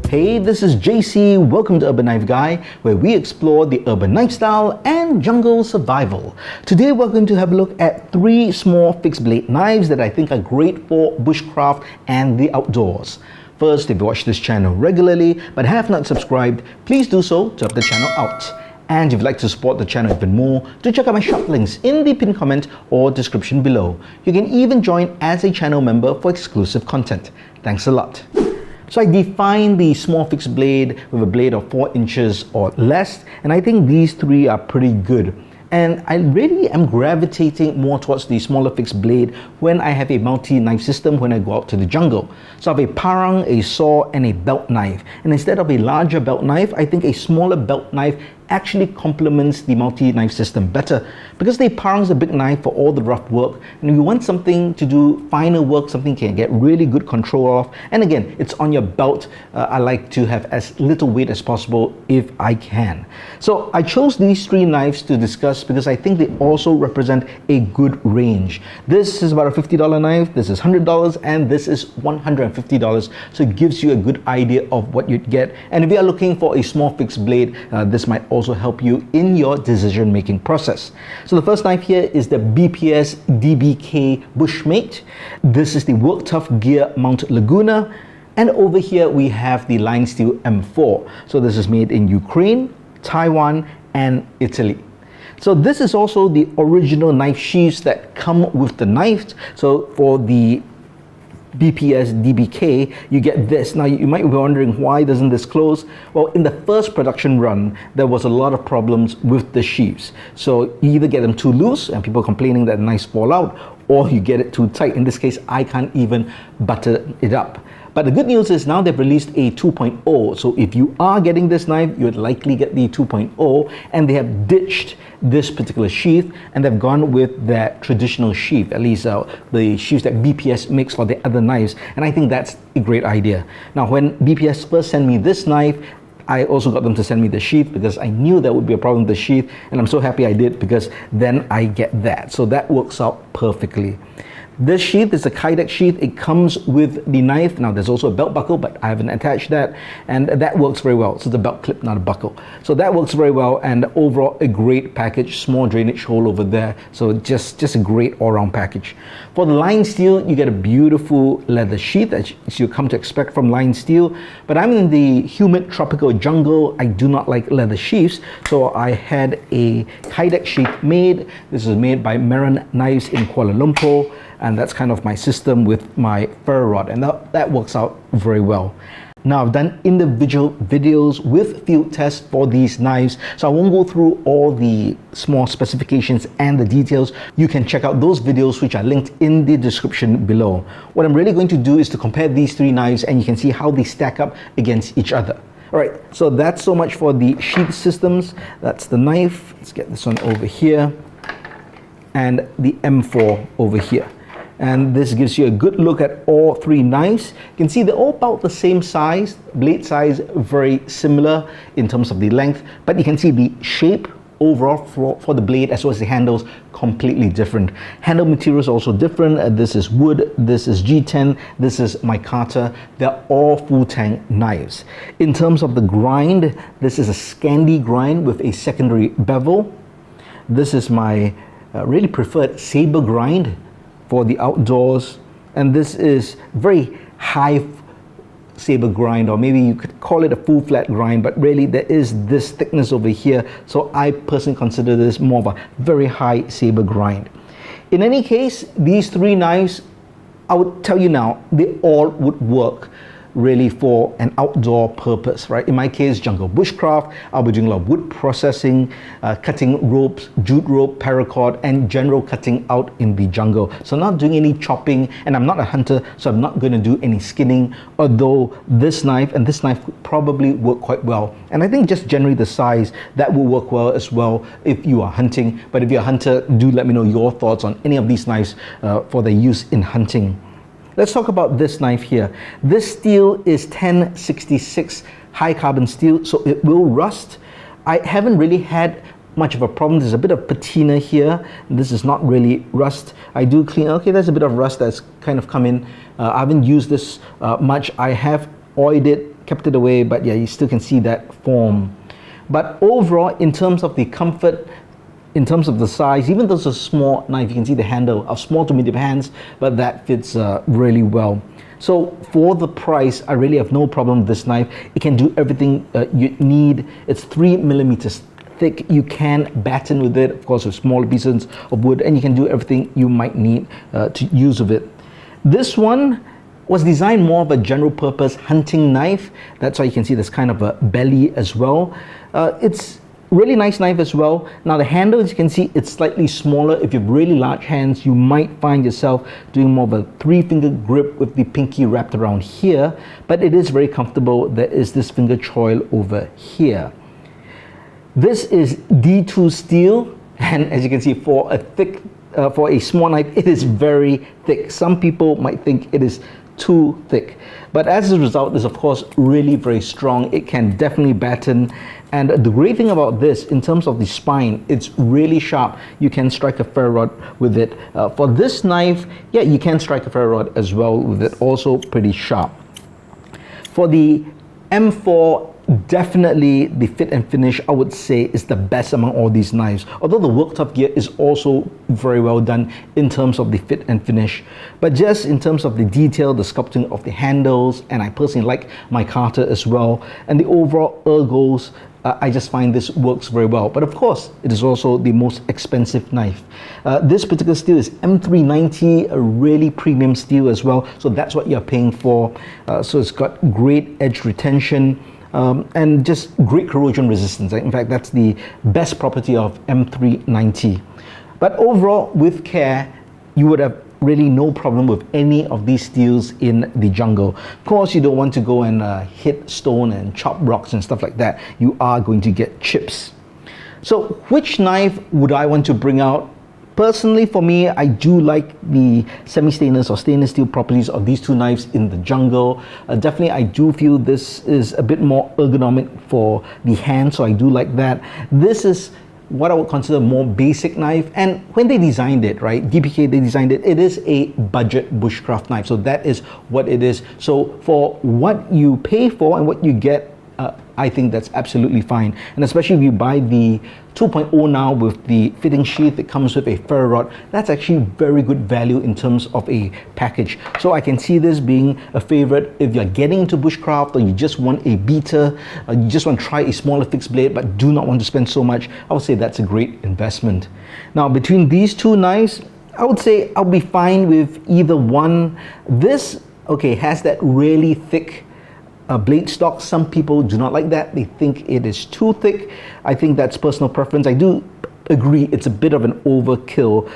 Hey, this is JC. Welcome to Urban Knife Guy, where we explore the urban lifestyle and jungle survival. Today we're going to have a look at 3 small fixed blade knives that I think are great for bushcraft and the outdoors. First, if you watch this channel regularly but have not subscribed, please do so to help the channel out. And if you'd like to support the channel even more, do check out my shop links in the pinned comment or description below. You can even join as a channel member for exclusive content. Thanks a lot. So I defined the small fixed blade with a blade of 4 inches or less, and I think these 3 are pretty good. And I really am gravitating more towards the smaller fixed blade when I have a multi-knife system when I go out to the jungle. So I have a parang, a saw, and a belt knife. And instead of a larger belt knife, I think a smaller belt knife actually complements the multi-knife system better, because the parang is a big knife for all the rough work, and if you want something to do finer work, something you can get really good control of, and again, it's on your belt, I like to have as little weight as possible if I can. So I chose these 3 knives to discuss because I think they also represent a good range. This is about a $50 knife, this is $100, and this is $150, so it gives you a good idea of what you'd get. And if you are looking for a small fixed blade, this might also help you in your decision making process. So the first knife here is the BPS DBK Bushmate. This is the Work Tuff Gear Mount Laguna, and over here we have the LionSteel M4. So this is made in Ukraine, Taiwan, and Italy. So this is also the original knife sheaths that come with the knife. So for the BPS DBK, you get this. Now you might be wondering, why doesn't this close? Well, in the first production run, there was a lot of problems with the sheaths. So you either get them too loose and people complaining that the knives fall out, or you get it too tight. In this case, I can't even butter it up. But the good news is now they've released a 2.0. So if you are getting this knife, you would likely get the 2.0, and they have ditched this particular sheath and they've gone with their traditional sheath, at least the sheaths that BPS makes for the other knives, and I think that's a great idea. Now when BPS first sent me this knife, I also got them to send me the sheath because I knew there would be a problem with the sheath, and I'm so happy I did, because then I get that. So that works out perfectly. This sheath is a Kydex sheath. It comes with the knife. Now there's also a belt buckle, but I haven't attached that, and that works very well. So it's a belt clip, not a buckle. So that works very well, and overall a great package. Small drainage hole over there. So just a great all-round package. For the LionSteel, you get a beautiful leather sheath as you come to expect from LionSteel. But I'm in the humid tropical jungle. I do not like leather sheaths, so I had a Kydex sheath made. This is made by Meron Knives in Kuala Lumpur. And that's kind of my system with my ferro rod, and that works out very well. Now I've done individual videos with field tests for these knives, so I won't go through all the small specifications and the details. You can check out those videos, which are linked in the description below. What I'm really going to do is to compare these 3 knives, and you can see how they stack up against each other. Alright, so that's so much for the sheath systems. That's the knife. Let's get this one over here, and the M4 over here. And this gives you a good look at all 3 knives. You can see they're all about the same size, blade size very similar in terms of the length, but you can see the shape overall for the blade as well as the handles completely different. Handle material is also different. This is wood, this is G10, this is micarta. They're all full tang knives. In terms of the grind, this is a Scandi grind with a secondary bevel. This is my really preferred saber grind for the outdoors, and this is very high saber grind, or maybe you could call it a full flat grind, but really there is this thickness over here, so I personally consider this more of a very high saber grind. In any case, these 3 knives, I would tell you now, they all would work really for an outdoor purpose, right? In my case, jungle bushcraft, I'll be doing a lot of wood processing, cutting ropes, jute rope, paracord, and general cutting out in the jungle. So I'm not doing any chopping, and I'm not a hunter, so I'm not going to do any skinning, although this knife and this knife would probably work quite well. And I think just generally the size, that will work well as well if you are hunting. But if you're a hunter, do let me know your thoughts on any of these knives for their use in hunting. Let's talk about this knife here. This steel is 1066 high carbon steel, so it will rust. I haven't really had much of a problem. There's a bit of patina here. This is not really rust. I do clean. Okay, there's a bit of rust that's kind of come in. I haven't used this much. I have oiled it kept it away, but yeah, you still can see that form. But overall, in terms of the comfort, in terms of the size, even though it's a small knife, you can see the handle of small to medium hands, but that fits really well. So for the price, I really have no problem with this knife. It can do everything you need. It's 3mm thick. You can batten with it, of course, with smaller pieces of wood, and you can do everything you might need to use with it. This one was designed more of a general purpose hunting knife. That's why you can see there's kind of a belly as well. It's really nice knife as well. Now the handle, as you can see, it's slightly smaller. If you have really large hands, you might find yourself doing more of a 3-finger grip with the pinky wrapped around here, but it is very comfortable. There is this finger choil over here. This is D2 steel, and as you can see, for a small knife, it is very thick. Some people might think it is too thick, but as a result, it's of course really very strong. It can definitely batten, and the great thing about this, in terms of the spine, it's really sharp. You can strike a ferro rod with it. For this knife, yeah, you can strike a ferro rod as well with it, also pretty sharp. For the M4, definitely the fit and finish, I would say, is the best among all these knives, although the work tough gear is also very well done in terms of the fit and finish. But just in terms of the detail, the sculpting of the handles, and I personally like my Carter as well, and the overall ergos, I just find this works very well. But of course, it is also the most expensive knife. This particular steel is M390, a really premium steel as well, so that's what you're paying for. So it's got great edge retention, and just great corrosion resistance. In fact, that's the best property of M390. But overall, with care, you would have really no problem with any of these steels in the jungle. Of course, you don't want to go and hit stone and chop rocks and stuff like that. You are going to get chips. So which knife would I want to bring out? Personally, for me, I do like the semi-stainless or stainless steel properties of these two knives in the jungle. Definitely, I do feel this is a bit more ergonomic for the hand, so I do like that. This is what I would consider a more basic knife, and when they designed it, right, DBK, they designed it, it is a budget bushcraft knife, so that is what it is. So for what you pay for and what you get, I think that's absolutely fine. And especially if you buy the 2.0 now with the fitting sheath that comes with a ferro rod, that's actually very good value in terms of a package. So I can see this being a favorite if you're getting into bushcraft, or you just want a beater, or you just want to try a smaller fixed blade but do not want to spend so much. I would say that's a great investment. Now between these two knives, I would say I'll be fine with either one. This, okay, has that really thick blade stock. Some people do not like that. They think it is too thick. I think that's personal preference. I do agree it's a bit of an overkill.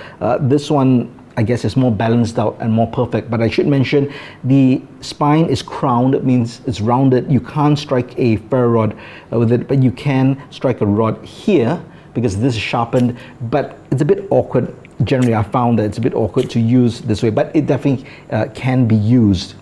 This one, I guess, is more balanced out and more perfect. But I should mention the spine is crowned. It means it's rounded. You can't strike a ferro rod with it, but you can strike a rod here because this is sharpened, but it's a bit awkward. Generally, I found that it's a bit awkward to use this way, but it definitely can be used.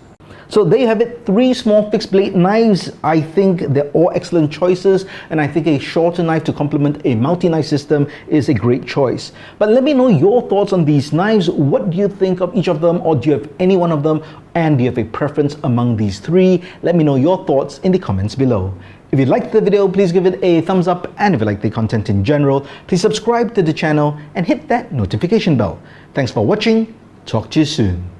So there you have it, 3 small fixed blade knives. I think they're all excellent choices, and I think a shorter knife to complement a multi-knife system is a great choice. But let me know your thoughts on these knives. What do you think of each of them, or do you have any one of them, and do you have a preference among these 3? Let me know your thoughts in the comments below. If you liked the video, please give it a thumbs up, and if you like the content in general, please subscribe to the channel and hit that notification bell. Thanks for watching. Talk to you soon.